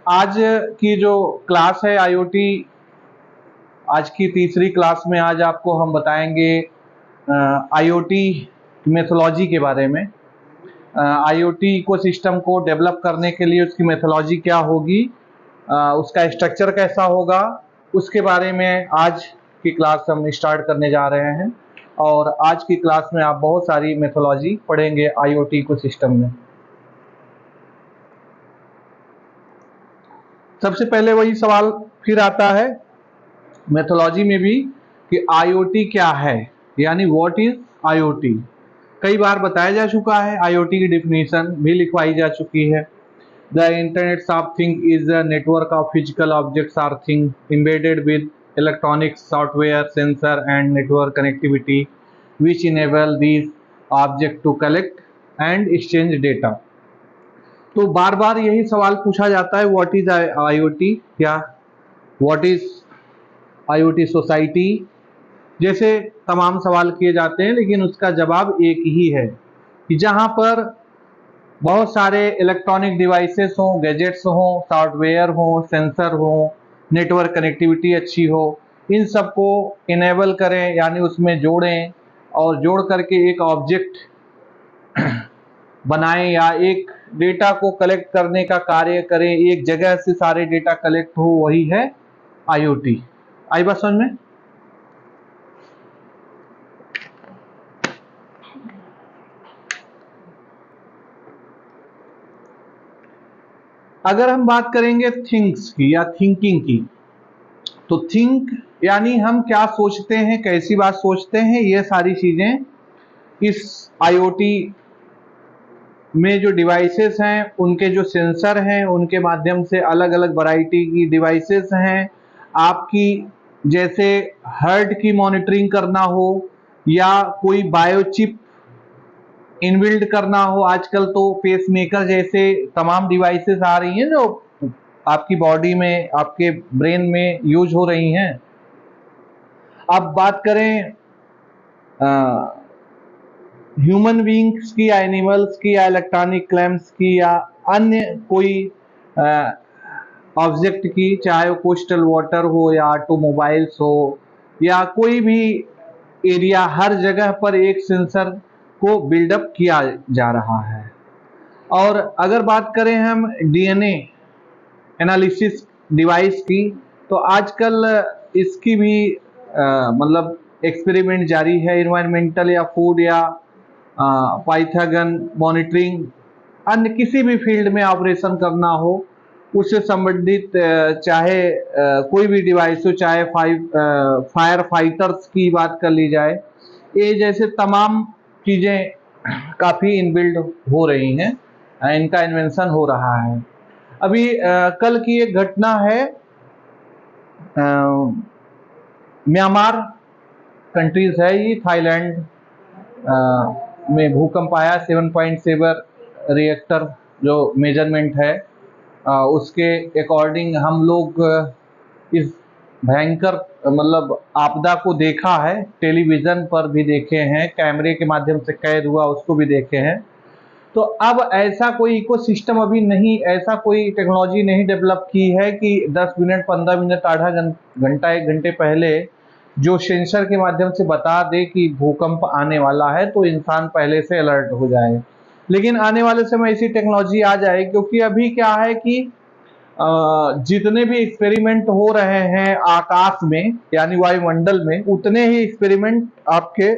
आज की जो क्लास है आईओटी, आज की तीसरी क्लास में आज आपको हम बताएंगे आईओटी मेथोलॉजी के बारे में। आईओटी इकोसिस्टम को डेवलप करने के लिए उसकी मेथोलॉजी क्या होगी, उसका स्ट्रक्चर कैसा होगा, उसके बारे में आज की क्लास हम स्टार्ट करने जा रहे हैं। और आज की क्लास में आप बहुत सारी मेथोलॉजी पढ़ेंगे आईओटी इकोसिस्टम में। सबसे पहले वही सवाल फिर आता है मेथोलॉजी में भी कि आईओटी क्या है, यानी व्हाट इज आईओटी। कई बार बताया जा चुका है, आईओटी की डिफिनीशन भी लिखवाई जा चुकी है। The internet of thing is a network of physical objects or thing embedded with electronics, software, sensor and network connectivity which enable these objects to collect and exchange data। तो बार बार यही सवाल पूछा जाता है, व्हाट इज आईओटी या what is IoT society, जैसे तमाम सवाल किए जाते हैं, लेकिन उसका जवाब एक ही है कि जहां पर बहुत सारे इलेक्ट्रॉनिक डिवाइसेस हों, गैजेट्स हों, सॉफ्टवेयर हों, सेंसर हों, नेटवर्क कनेक्टिविटी अच्छी हो, इन सबको इनेबल करें यानी उसमें जोड़ें और जोड़ करके एक ऑब्जेक्ट बनाएं या एक डेटा को कलेक्ट करने का कार्य करें, एक जगह से सारे डेटा कलेक्ट हो, वही है आईओटी। आई बात समझ में? अगर हम बात करेंगे थिंग्स की या थिंकिंग की, तो थिंक यानी हम क्या सोचते हैं, कैसी बात सोचते हैं, ये सारी चीजें इस आईओटी में जो डिवाइसेस हैं, उनके जो सेंसर हैं, उनके माध्यम से अलग अलग वैरायटी की डिवाइसेस हैं। आपकी जैसे हार्ट की मॉनिटरिंग करना हो या कोई बायोचिप इनबिल्ड करना हो, आजकल तो पेसमेकर जैसे तमाम डिवाइसेस आ रही हैं जो आपकी बॉडी में, आपके ब्रेन में यूज हो रही हैं। अब बात करें ह्यूमन बींग्स की या एनिमल्स की या इलेक्ट्रॉनिक क्लैम्प्स की या अन्य कोई ऑब्जेक्ट की, चाहे वो कोस्टल वाटर हो या ऑटोमोबाइल्स हो या कोई भी एरिया, हर जगह पर एक सेंसर को बिल्डअप किया जा रहा है। और अगर बात करें हम डीएनए एनालिसिस डिवाइस की, तो आजकल इसकी भी मतलब एक्सपेरिमेंट जारी है। इन्वायरमेंटल या फूड या पाइथागन मॉनिटरिंग, अन्य किसी भी फील्ड में ऑपरेशन करना हो, उससे संबंधित चाहे कोई भी डिवाइस हो, चाहे फायर फाइटर्स की बात कर ली जाए, ये जैसे तमाम चीज़ें काफ़ी इनबिल्ड हो रही हैं, इनका इन्वेंशन हो रहा है। अभी कल की एक घटना है, म्यांमार कंट्रीज है ये, थाईलैंड में भूकंप आया। 7.7 रिएक्टर जो मेजरमेंट है, उसके अकॉर्डिंग हम लोग इस भयंकर मतलब आपदा को देखा है, टेलीविज़न पर भी देखे हैं, कैमरे के माध्यम से कैद हुआ उसको भी देखे हैं। तो अब ऐसा कोई इकोसिस्टम अभी नहीं, ऐसा कोई टेक्नोलॉजी नहीं डेवलप की है कि 10 मिनट, 15 मिनट, आधा घंटा, 1 घंटे पहले जो सेंसर के माध्यम से बता दे कि भूकंप आने वाला है, तो इंसान पहले से अलर्ट हो जाए। लेकिन आने वाले समय ऐसी टेक्नोलॉजी आ जाए, क्योंकि अभी क्या है कि जितने भी एक्सपेरिमेंट हो रहे हैं आकाश में यानी वायुमंडल में, उतने ही एक्सपेरिमेंट आपके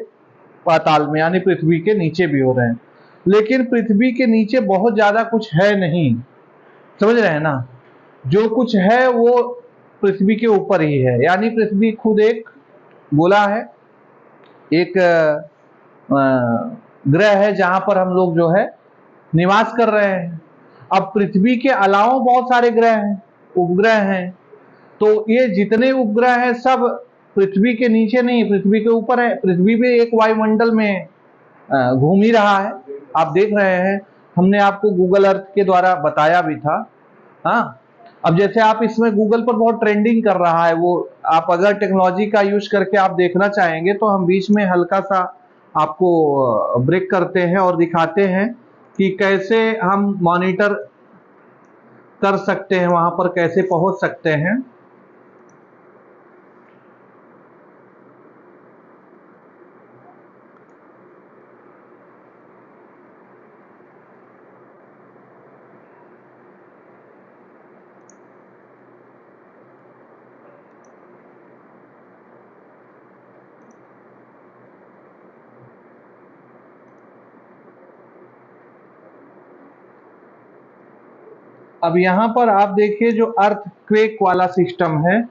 पाताल में यानी पृथ्वी के नीचे भी हो रहे हैं। लेकिन पृथ्वी के नीचे बहुत ज्यादा कुछ है नहीं, समझ रहे हैं ना? जो कुछ है वो पृथ्वी के ऊपर ही है, यानी पृथ्वी खुद एक गोला है, एक ग्रह है जहां पर हम लोग जो है निवास कर रहे हैं। अब पृथ्वी के अलावा बहुत सारे ग्रह हैं, उपग्रह हैं, तो ये जितने उपग्रह हैं सब पृथ्वी के नीचे नहीं, पृथ्वी के ऊपर है। पृथ्वी भी एक वायुमंडल में घूम ही रहा है, आप देख रहे हैं, हमने आपको गूगल अर्थ के द्वारा बताया भी था। हाँ, अब जैसे आप इसमें गूगल पर बहुत ट्रेंडिंग कर रहा है, वो आप अगर टेक्नोलॉजी का यूज करके आप देखना चाहेंगे तो हम बीच में हल्का सा आपको ब्रेक करते हैं और दिखाते हैं कि कैसे हम मॉनिटर कर सकते हैं, वहां पर कैसे पहुंच सकते हैं। अब यहां पर आप देखिए जो अर्थक्वेक वाला सिस्टम है,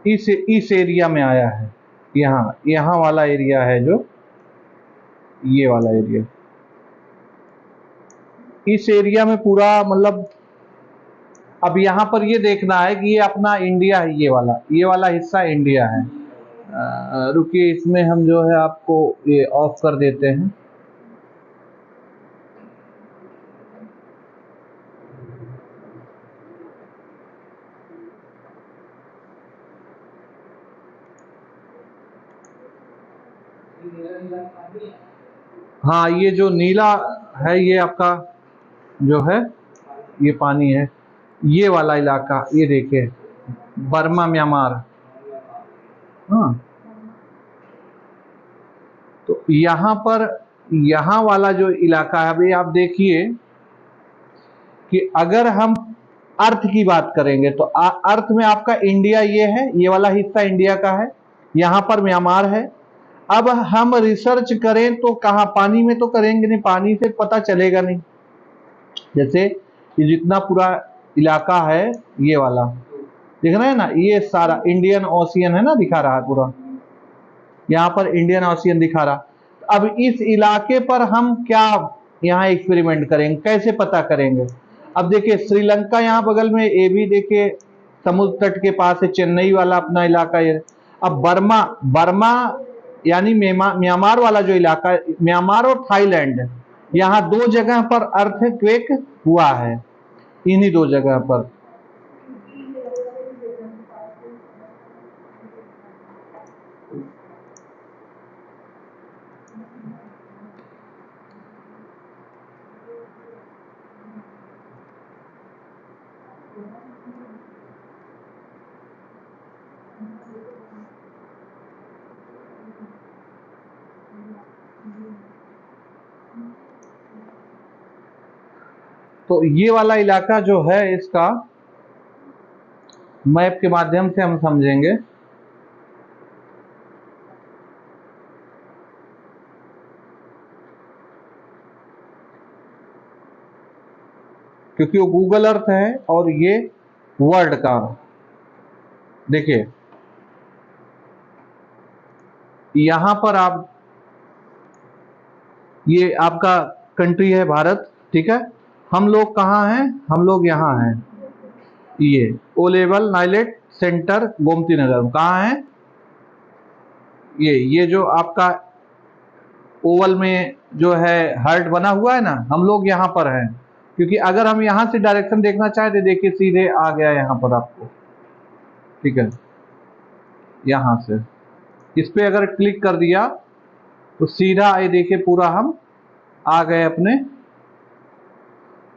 इस एरिया में आया है। यहाँ यहाँ वाला एरिया है, जो ये वाला एरिया, इस एरिया में पूरा मतलब। अब यहाँ पर ये देखना है कि ये अपना इंडिया है, ये वाला हिस्सा इंडिया है। रुकिए, इसमें हम जो है आपको ये ऑफ कर देते हैं। हाँ, ये जो नीला है ये आपका जो है ये पानी है। ये वाला इलाका ये देखिए, बर्मा म्यांमार। हाँ, तो यहाँ पर यहाँ वाला जो इलाका है, अभी आप देखिए कि अगर हम अर्थ की बात करेंगे तो अर्थ में आपका इंडिया ये है, ये वाला हिस्सा इंडिया का है, यहाँ पर म्यांमार है। अब हम रिसर्च करें तो कहाँ, पानी में तो करेंगे नहीं, पानी से पता चलेगा नहीं। जैसे ये जितना पूरा इलाका है, ये वाला दिख रहा है ना, ये सारा इंडियन ओशियन है ना, दिखा रहा है पूरा, यहाँ पर इंडियन ओशियन दिखा रहा। अब इस इलाके पर हम क्या यहाँ एक्सपेरिमेंट करेंगे, कैसे पता करेंगे। अब देखिए श्रीलंका यहाँ बगल में, ये भी देखिए समुद्र तट के पास है, चेन्नई वाला अपना इलाका ये। अब बर्मा बर्मा यानी म्यांमार वाला जो इलाका है, म्यांमार और थाईलैंड, यहाँ दो जगह पर अर्थक्वेक हुआ है, इन्हीं दो जगह पर। तो ये वाला इलाका जो है, इसका मैप के माध्यम से हम समझेंगे। क्योंकि वो गूगल अर्थ है और ये वर्ल्ड का। देखिए यहां पर आप, ये आपका कंट्री है भारत, ठीक है। हम लोग कहाँ हैं, हम लोग यहाँ हैं, ये O level NIELIT centre Gomti Nagar कहाँ है, ये जो आपका ओवल में जो है हार्ट बना हुआ है ना, हम लोग यहाँ पर हैं। क्योंकि अगर हम यहाँ से डायरेक्शन देखना चाहें तो देखिए सीधे आ गया यहाँ पर आपको, ठीक है। यहाँ से इस पे अगर क्लिक कर दिया तो सीधा ये देखिए पूरा हम आ गए अपने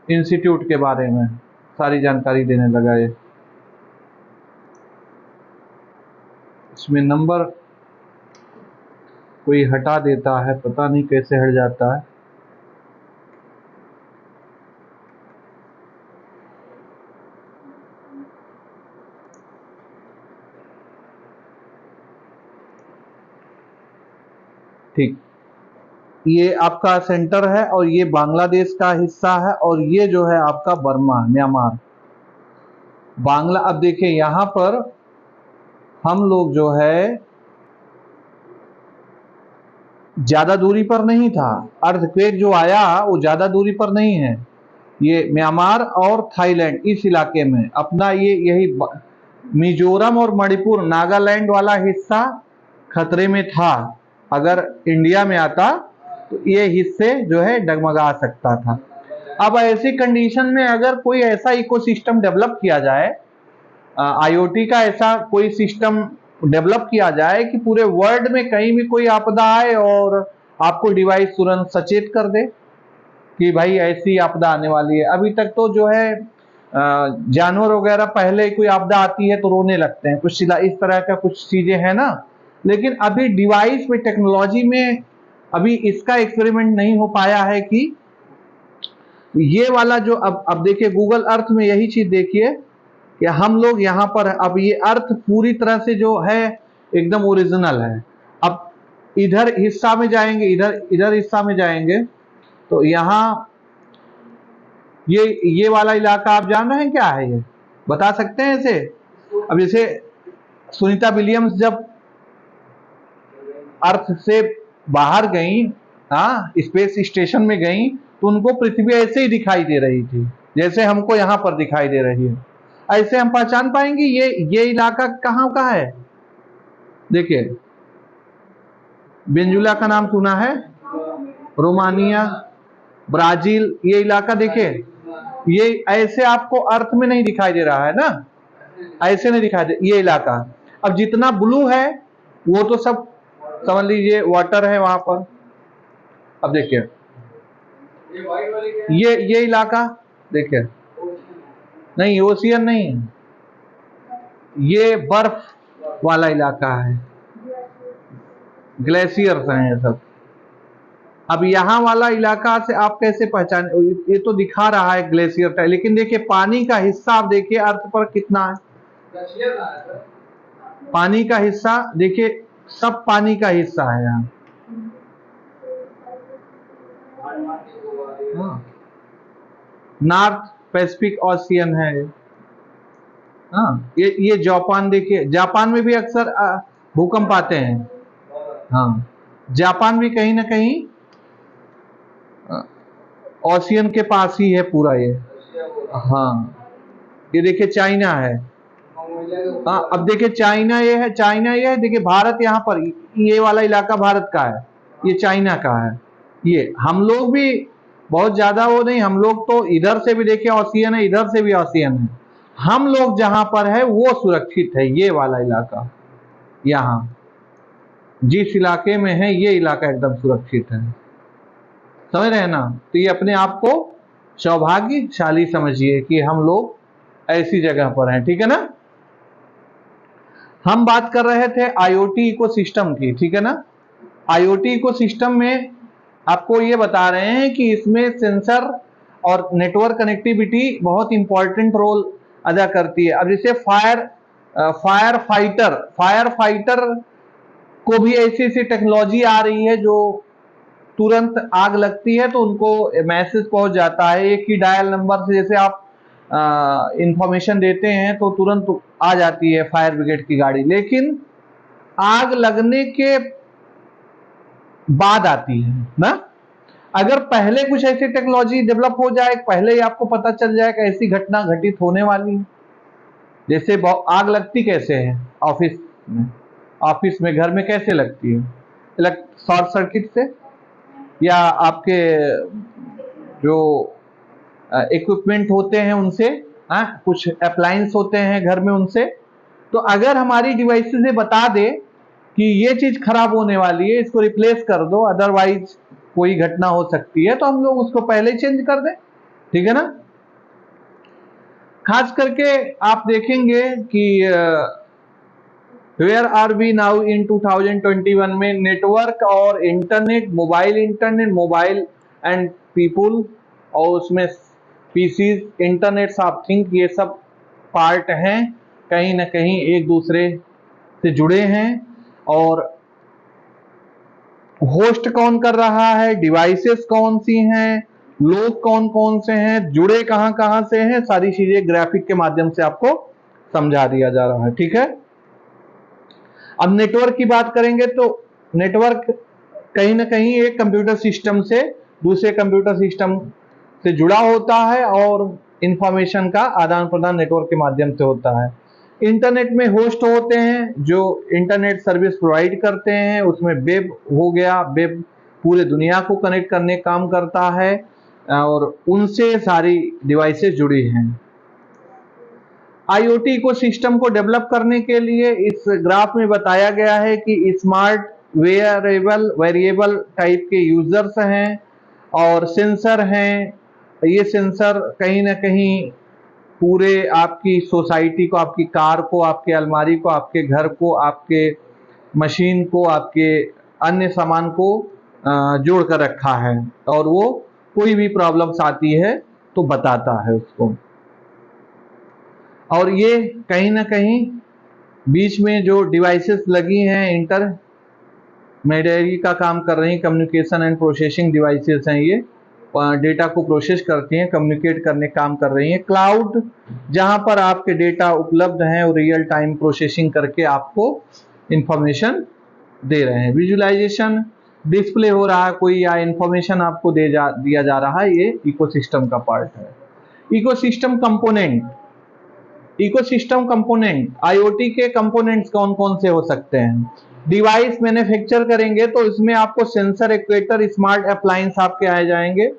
इंस्टीट्यूट के बारे में, सारी जानकारी देने लगा ये। इसमें नंबर कोई हटा देता है, पता नहीं कैसे हट जाता है। ठीक, ये आपका सेंटर है और ये बांग्लादेश का हिस्सा है और ये जो है आपका बर्मा म्यांमार बांग्ला। अब देखिए यहाँ पर हम लोग जो है ज्यादा दूरी पर नहीं था, अर्थक्वेक जो आया वो ज्यादा दूरी पर नहीं है। ये म्यांमार और थाईलैंड इस इलाके में अपना ये यही मिजोरम और मणिपुर नागालैंड वाला हिस्सा खतरे में था। अगर इंडिया में आता तो ये हिस्से जो है डगमगा सकता था। अब ऐसी कंडीशन में अगर कोई ऐसा इकोसिस्टम डेवलप किया जाए, आईओटी का ऐसा कोई सिस्टम डेवलप किया जाए कि पूरे वर्ल्ड में कहीं भी कोई आपदा आए और आपको डिवाइस तुरंत सचेत कर दे कि भाई ऐसी आपदा आने वाली है। अभी तक तो जो है जानवर वगैरह पहले कोई आपदा आती है तो रोने लगते हैं, कुछ इस तरह का कुछ चीजें हैं ना। लेकिन अभी डिवाइस में टेक्नोलॉजी में अभी इसका एक्सपेरिमेंट नहीं हो पाया है कि ये वाला जो अब देखिए गूगल अर्थ में यही चीज देखिए कि हम लोग यहाँ पर अब ये अर्थ पूरी तरह से जो है एकदम ओरिजिनल है। अब इधर हिस्सा में जाएंगे, इधर हिस्सा में जाएंगे तो यहाँ ये वाला इलाका आप जान रहे हैं क्या है, ये बता सकते हैं इसे? अब जैसे सुनीता विलियम्स जब अर्थ से बाहर गई, हाँ स्पेस स्टेशन में गई, तो उनको पृथ्वी ऐसे ही दिखाई दे रही थी जैसे हमको यहाँ पर दिखाई दे रही है। ऐसे हम पहचान पाएंगे ये इलाका कहाँ का है। देखिए वेनेजुला का नाम सुना है, रोमानिया, ब्राजील, ये इलाका देखिए ये ऐसे आपको अर्थ में नहीं दिखाई दे रहा है ना, ऐसे नहीं दिखाई दे ये इलाका। अब जितना ब्लू है वो तो सब समझ लीजिए वाटर है वहां पर। अब देखिए ये इलाका देखिए, नहीं ओशियन नहीं है, ये बर्फ वाला इलाका है, ग्लेशियर्स हैं ये सब। अब यहाँ वाला इलाका से आप कैसे पहचाने, ये तो दिखा रहा है ग्लेशियर टाइप, लेकिन देखिए पानी का हिस्सा आप देखिए अर्थ पर कितना है, पानी का हिस्सा देखिए सब पानी का हिस्सा है यहाँ। नॉर्थ पैसिफिक ओशियन है। हाँ ये जापान देखिए, जापान में भी अक्सर भूकंप आते हैं। हाँ जापान भी कहीं ना कहीं ओशियन के पास ही है पूरा ये। हाँ ये देखिए चाइना है। हाँ अब देखिए चाइना ये है, चाइना ये है, देखिए भारत यहाँ पर ये वाला इलाका भारत का है, ये चाइना का है। ये हम लोग भी बहुत ज्यादा वो नहीं, हम लोग तो इधर से भी देखिए ओशियन है, इधर से भी ओशियन है। हम लोग जहां पर है वो सुरक्षित है, ये वाला इलाका यहाँ जिस इलाके में है ये इलाका एकदम सुरक्षित है, समझ रहे हैं ना। तो ये अपने आप को सौभाग्यशाली समझिए कि हम लोग ऐसी जगह पर हैं, ठीक है ना। हम बात कर रहे थे आईओटी इकोसिस्टम की, ठीक है ना। आईओटी इकोसिस्टम में आपको ये बता रहे हैं कि इसमें सेंसर और नेटवर्क कनेक्टिविटी बहुत इंपॉर्टेंट रोल अदा करती है। अब जैसे फायर फाइटर को भी ऐसी ऐसी टेक्नोलॉजी आ रही है जो तुरंत आग लगती है तो उनको मैसेज पहुंच जाता है, एक ही डायल नंबर से जैसे आप इंफॉर्मेशन देते हैं तो तुरंत आ जाती है फायर ब्रिगेड की गाड़ी। लेकिन आग लगने के बाद आती है ना। अगर पहले कुछ ऐसी टेक्नोलॉजी डेवलप हो जाए, पहले ही आपको पता चल जाए कि ऐसी घटना घटित होने वाली है। जैसे आग लगती कैसे है ऑफिस में घर में कैसे लगती है, शॉर्ट सर्किट से, या आपके जो इक्विपमेंट होते हैं उनसे, कुछ अप्लायंस होते हैं घर में उनसे। तो अगर हमारी डिवाइस से बता दे कि ये चीज खराब होने वाली है, इसको रिप्लेस कर दो अदरवाइज कोई घटना हो सकती है, तो हम लोग उसको पहले ही चेंज कर दें, ठीक है ना। खास करके आप देखेंगे कि where are we now in 2021 में नेटवर्क और इंटरनेट, मोबाइल एंड पीपुल, और उसमें पीसीज, इंटरनेट ऑफ थिंग, ये सब पार्ट हैं, कहीं ना कहीं एक दूसरे से जुड़े हैं। और होस्ट कौन कर रहा है, डिवाइसेस कौन सी हैं, लोग कौन कौन से हैं, जुड़े कहां कहां से हैं, सारी चीजें ग्राफिक के माध्यम से आपको समझा दिया जा रहा है। ठीक है, अब नेटवर्क की बात करेंगे तो नेटवर्क कहीं ना कहीं एक कंप्यूटर सिस्टम से दूसरे कंप्यूटर सिस्टम से जुड़ा होता है और इंफॉर्मेशन का आदान प्रदान नेटवर्क के माध्यम से होता है। इंटरनेट में होस्ट होते हैं जो इंटरनेट सर्विस प्रोवाइड करते हैं, उसमें वेब हो गया, वेब पूरे दुनिया को कनेक्ट करने काम करता है और उनसे सारी डिवाइसेस जुड़ी हैं। आईओटी को सिस्टम को डेवलप करने के लिए इस ग्राफ में बताया गया है कि स्मार्ट वेयरेबल वेरिएबल टाइप के यूजर्स हैं और सेंसर हैं। ये सेंसर कहीं ना कहीं पूरे आपकी सोसाइटी को, आपकी कार को, आपके अलमारी को, आपके घर को, आपके मशीन को, आपके अन्य सामान को जोड़ कर रखा है और वो कोई भी प्रॉब्लम्स आती है तो बताता है उसको। और ये कहीं ना कहीं बीच में जो डिवाइसेस लगी हैं इंटरमीडियरी का काम कर रही हैं, कम्युनिकेशन एंड प्रोसेसिंग डिवाइसेस हैं, ये डेटा को प्रोसेस करती हैं, कम्युनिकेट करने काम कर रही हैं। क्लाउड जहां पर आपके डेटा उपलब्ध हैं और रियल टाइम प्रोसेसिंग करके आपको इंफॉर्मेशन दे रहे हैं। विजुअलाइजेशन डिस्प्ले हो रहा है कोई या इंफॉर्मेशन आपको दिया जा रहा है, ये इकोसिस्टम का पार्ट है। Ecosystem component, ecosystem component IoT के कंपोनेंट्स कौन कौन से हो सकते हैं। डिवाइस मैन्युफैक्चर करेंगे तो इसमें आपको सेंसर, एक्चुएटर, स्मार्ट अप्लायंस आपके आए जाएंगे।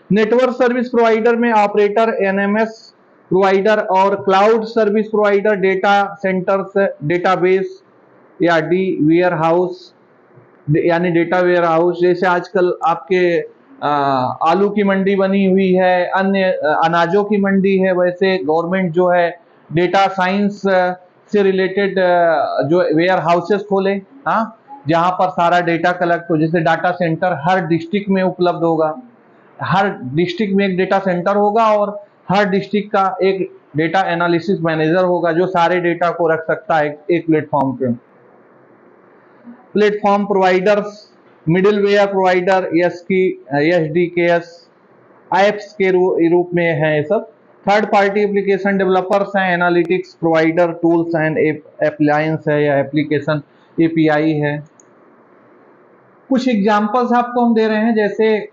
नेटवर्क सर्विस प्रोवाइडर में ऑपरेटर, एनएमएस प्रोवाइडर और cloud service provider, data centres, database या डी वेयर हाउस यानी डेटा वेयर हाउस, जैसे आजकल आपके आलू की मंडी बनी हुई है, अन्य अनाजों की मंडी है, वैसे गवर्नमेंट जो है डेटा साइंस से रिलेटेड जो वेयर हाउसेस खोले, हाँ, जहां पर सारा डेटा कलेक्ट हो। जैसे डाटा सेंटर हर डिस्ट्रिक्ट में उपलब्ध होगा, हर डिस्ट्रिक्ट में एक डेटा सेंटर होगा और हर डिस्ट्रिक्ट का एक डेटा एनालिसिस मैनेजर होगा जो सारे डेटा को रख सकता है एक प्लेटफॉर्म पे। Platform providers, middleware provider, SDKs, apps के रूप में है ये सब। थर्ड पार्टी एप्लीकेशन डेवलपर्स हैं, analytics provider, tools and appliance है या एप्लीकेशन एपीआई है। कुछ एग्जांपल्स आपको हम दे रहे हैं, जैसे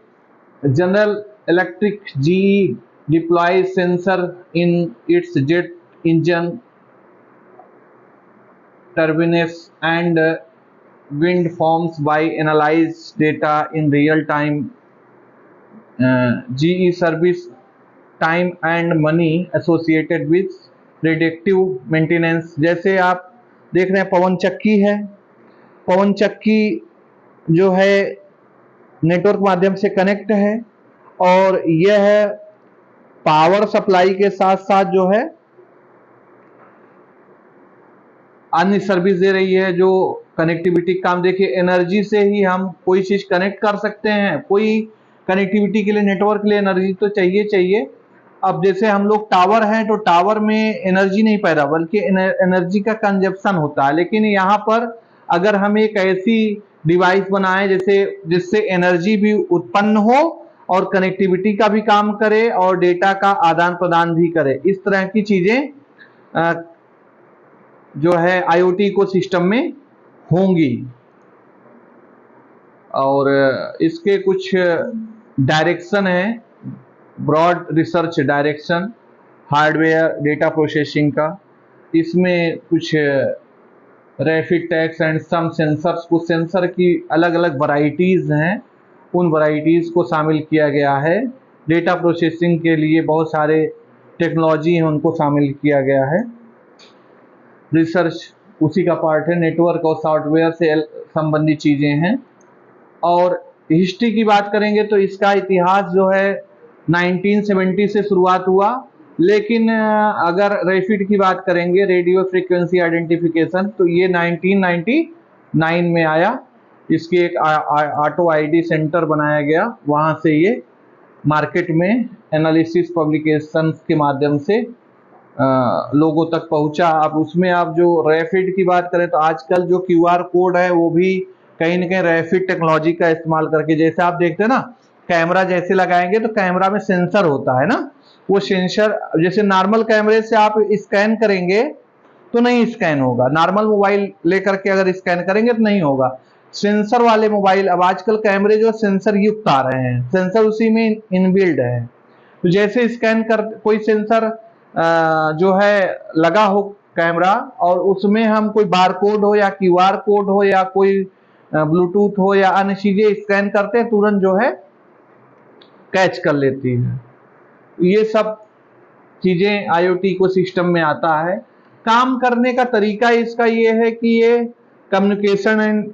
general electric GE deploy sensor in its jet engine turbines and wind farms by analyze data in real time. GE service time and money associated with predictive maintenance। जैसे आप देख रहे हैं पवन चक्की है, पवन चक्की जो है नेटवर्क माध्यम से कनेक्ट है और यह पावर सप्लाई के साथ साथ जो है अन्य सर्विस दे रही है जो कनेक्टिविटी काम। देखिए एनर्जी से ही हम कोई चीज कनेक्ट कर सकते हैं, कोई कनेक्टिविटी के लिए नेटवर्क के लिए एनर्जी तो चाहिए। अब जैसे हम लोग टावर हैं तो टावर में एनर्जी नहीं पैदा बल्कि एनर्जी का कंजप्शन होता है, लेकिन यहाँ पर अगर हम एक ऐसी डिवाइस बनाएं जिससे एनर्जी भी उत्पन्न हो और कनेक्टिविटी का भी काम करे और डेटा का आदान प्रदान भी करे, इस तरह की चीजें जो है आईओटी इकोसिस्टम में होंगी। और इसके कुछ डायरेक्शन है, broad research direction hardware data processing का। इसमें कुछ rapid text and some sensors, कुछ सेंसर की अलग अलग वैरायटीज हैं, उन वैरायटीज को शामिल किया गया है। डेटा प्रोसेसिंग के लिए बहुत सारे टेक्नोलॉजी हैं, उनको शामिल किया गया है। रिसर्च उसी का पार्ट है, नेटवर्क और सॉफ्टवेयर से संबंधित चीजें हैं। और हिस्ट्री की बात करेंगे तो इसका इतिहास जो है 1970 से शुरुआत हुआ, लेकिन अगर रैपिड की बात करेंगे, रेडियो फ्रीक्वेंसी आइडेंटिफिकेशन, तो ये 1999 में आया। इसकी एक ऑटो आईडी सेंटर बनाया गया, वहां से ये मार्केट में एनालिसिस पब्लिकेशन के माध्यम से लोगों तक पहुंचा। अब उसमें आप जो रैपिड की बात करें तो आजकल जो क्यूआर कोड है वो भी कहीं ना कहीं रैपिड टेक्नोलॉजी का इस्तेमाल करके। जैसे आप देखते हैं ना, कैमरा जैसे लगाएंगे तो कैमरा में सेंसर होता है ना, वो सेंसर जैसे नॉर्मल कैमरे से आप स्कैन करेंगे तो नहीं स्कैन होगा, नॉर्मल मोबाइल लेकर के अगर स्कैन करेंगे तो नहीं होगा। सेंसर वाले मोबाइल, अब आजकल कैमरे जो सेंसर युक्त आ रहे हैं, सेंसर उसी में इनबिल्ड है। तो जैसे स्कैन कर कोई सेंसर जो है लगा हो कैमरा, और उसमें हम कोई बार कोड हो या क्यूआर कोड हो या कोई ब्लूटूथ हो या अन्य चीजें स्कैन करते हैं, तुरंत जो है कैच कर लेती है। ये सब चीजें आईओटी को सिस्टम में आता है। काम करने का तरीका इसका ये है कि ये कम्युनिकेशन एंड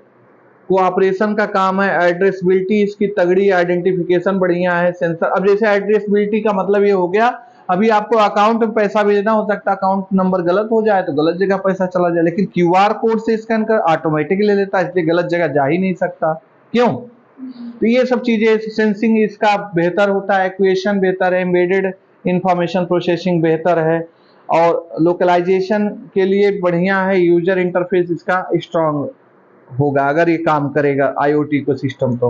कोऑपरेशन का काम है। एड्रेसबिलिटी इसकी तगड़ी, आइडेंटिफिकेशन बढ़िया है। सेंसर, अब जैसे एड्रेसबिलिटी का मतलब ये हो गया, अभी आपको अकाउंट में पैसा भेजना हो सकता है, अकाउंट नंबर गलत हो जाए तो गलत जगह पैसा चला जाए, लेकिन क्यूआर कोड से स्कैन कर ऑटोमेटिकली ले लेता है, इसलिए गलत जगह जा ही नहीं सकता। क्यों? तो ये सब चीजें, सेंसिंग इसका बेहतर होता है, एक्वेशन बेहतर है, एम्बेडेड इंफॉर्मेशन प्रोसेसिंग बेहतर है, और लोकलाइजेशन के लिए बढ़िया है। यूजर इंटरफेस इसका स्ट्रांग होगा अगर ये काम करेगा आईओटी को सिस्टम। तो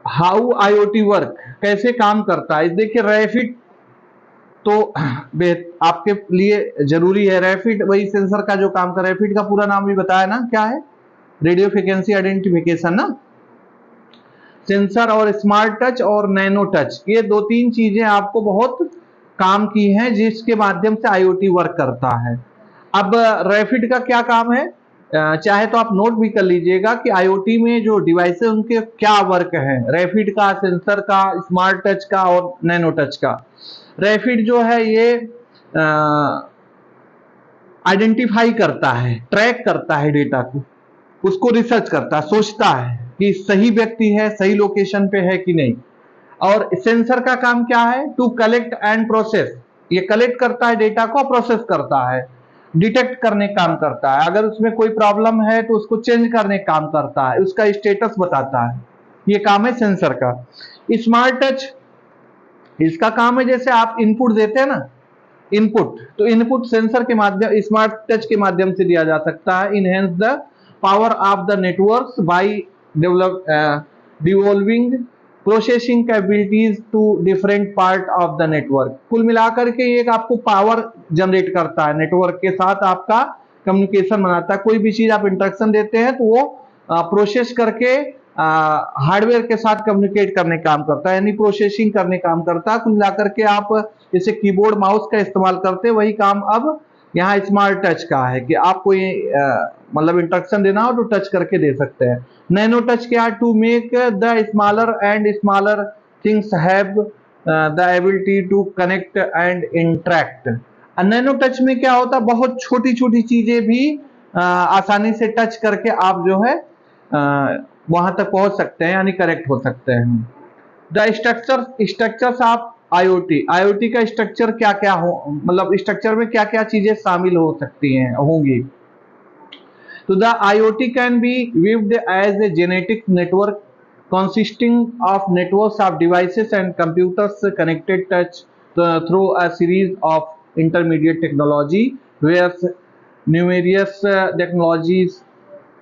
हाउ आईओटी वर्क, कैसे काम करता है? देखिए, रैपिड तो आपके लिए जरूरी है। रैपिड वही सेंसर का जो काम कर, रैपिड का पूरा नाम भी बताया ना, क्या है? रेडियो फ्रिक्वेंसी आइडेंटिफिकेशन ना। सेंसर और स्मार्ट टच और नैनो टच, ये दो तीन चीजें आपको बहुत काम की हैं जिसके माध्यम से आईओटी वर्क करता है। अब रैपिड का क्या काम है, चाहे तो आप नोट भी कर लीजिएगा कि आईओटी में जो डिवाइसेस उनके क्या वर्क है, रैपिड का, सेंसर का, स्मार्ट टच का और नैनो टच का। रैपिड जो है ये आइडेंटिफाई करता है, ट्रैक करता है डेटा को, उसको रिसर्च करता है, सोचता है कि सही व्यक्ति है, सही लोकेशन पे है कि नहीं। और सेंसर का काम क्या है? टू कलेक्ट एंड प्रोसेस, ये कलेक्ट करता है डेटा को, प्रोसेस करता है, डिटेक्ट करने का काम करता है, अगर उसमें कोई प्रॉब्लम है तो उसको चेंज करने का काम करता है, उसका स्टेटस बताता है। ये काम है सेंसर का। स्मार्ट टच, इसका काम है जैसे आप इनपुट देते हैं ना, इनपुट, तो इनपुट सेंसर के माध्यम, स्मार्ट टच के माध्यम से दिया जा सकता है। Enhance the power of the networks by devolving processing capabilities to different part of the network. कुल मिलाकर के ये आपको पावर जनरेट करता है, नेटवर्क के साथ आपका कम्युनिकेशन बनाता है। कोई भी चीज आप इंस्ट्रक्शन देते हैं तो वो प्रोसेस करके हार्डवेयर के साथ कम्युनिकेट करने का काम करता है, यानी प्रोसेसिंग करने का काम करता है। कुल मिलाकर के आप जैसे कीबोर्ड माउस का इस्तेमाल करते हैं, वही काम अब यहाँ स्मार्ट टच का है कि आपको ये मतलब इंस्ट्रक्शन देना हो तो टच करके दे सकते हैं। नैनो टच क्या है? To make the smaller and smaller things have the ability to connect and interact. Nano touch में क्या होता है? बहुत छोटी छोटी चीजें भी आसानी से टच करके आप जो है वहां तक पहुंच सकते हैं, यानी करेक्ट हो सकते हैं। The structures of IoT, IoT का स्ट्रक्चर क्या क्या हो, मतलब स्ट्रक्चर में क्या क्या चीजें शामिल हो सकती हैं, होंगी। तो the IoT can be viewed as a genetic network consisting of networks of devices and computers connected touch through a series of intermediate technology, where numerous technologies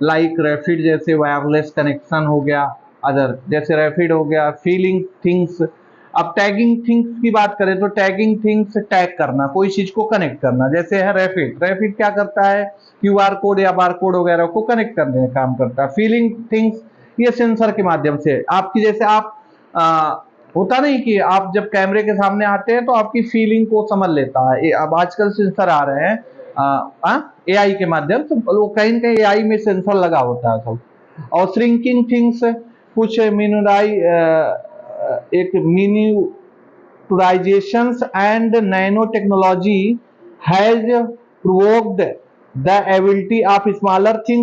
like rapid, जैसे वायरलेस कनेक्शन हो गया, other जैसे rapid हो गया, feeling things. अब tagging things की बात करें तो टैगिंग थिंग्स, टैग करना, कोई चीज को कनेक्ट करना, जैसे है रैपिड। रैपिड क्या करता है? क्यूआर कोड या बार कोड वगैरह को कनेक्ट करने का काम करता है। फीलिंग थिंग्स ये सेंसर के माध्यम से आपकी, जैसे आप होता नहीं कि आप जब कैमरे के सामने आते हैं तो आपकी फीलिंग को समझ लेता है। अब आजकल सेंसर आ रहे हैं एआई के माध्यम से, वो कहीं ना कहीं एआई में सेंसर लगा होता है सब। और श्रिंकिंग थिंग्स, कुछ एक miniaturisations and nano technology has provoked the ability of smaller things